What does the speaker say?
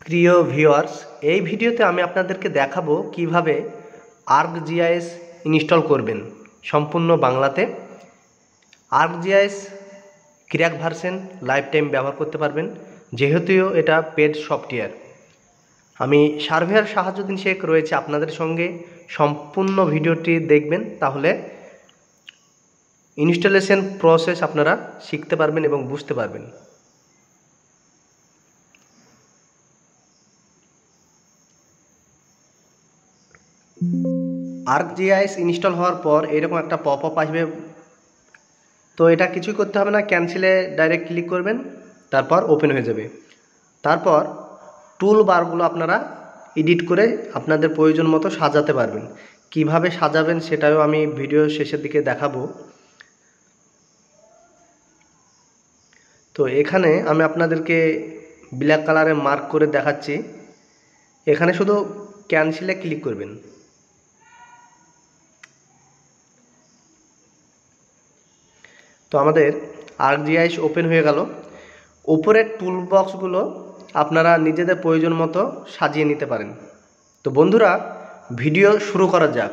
প্রিয় ভিউয়ার্স, এই ভিডিওতে আমি আপনাদেরকে দেখাবো কিভাবে ArcGIS ইনস্টল করবেন সম্পূর্ণ বাংলাতে। ArcGIS crack version life time ব্যবহার করতে পারবেন, যেহেতু এটা পেড সফটওয়্যার। আমি সার্ভেয়ার সাহায্যদিন শেখ রয়েছে আপনাদের সঙ্গে, সম্পূর্ণ ভিডিওটি দেখবেন, তাহলে ইনস্টলেশন প্রসেস আপনারা শিখতে পারবেন এবং বুঝতে পারবেন। ArcGIS ইনস্টল হওয়ার পর এরকম একটা পপ আপ আসবে। তো এটা কিছুই করতে হবে না, ক্যান্সেলে ডাইরেক্ট ক্লিক করবেন, তারপর ওপেন হয়ে যাবে। তারপর টুল বারগুলো আপনারা এডিট করে আপনাদের প্রয়োজন মতো সাজাতে পারবেন। কিভাবে সাজাবেন সেটাও আমি ভিডিও শেষের দিকে দেখাবো। তো এখানে আমি আপনাদেরকে ব্ল্যাক কালারে মার্ক করে দেখাচ্ছি। এখানে শুধু ক্যান্সেলে ক্লিক করবেন। তো আমাদের ArcGIS ওপেন হয়ে গেল। উপরের টুল বক্সগুলো আপনারা নিজেদের প্রয়োজন মতো সাজিয়ে নিতে পারেন। তো বন্ধুরা, ভিডিও শুরু করা যাক।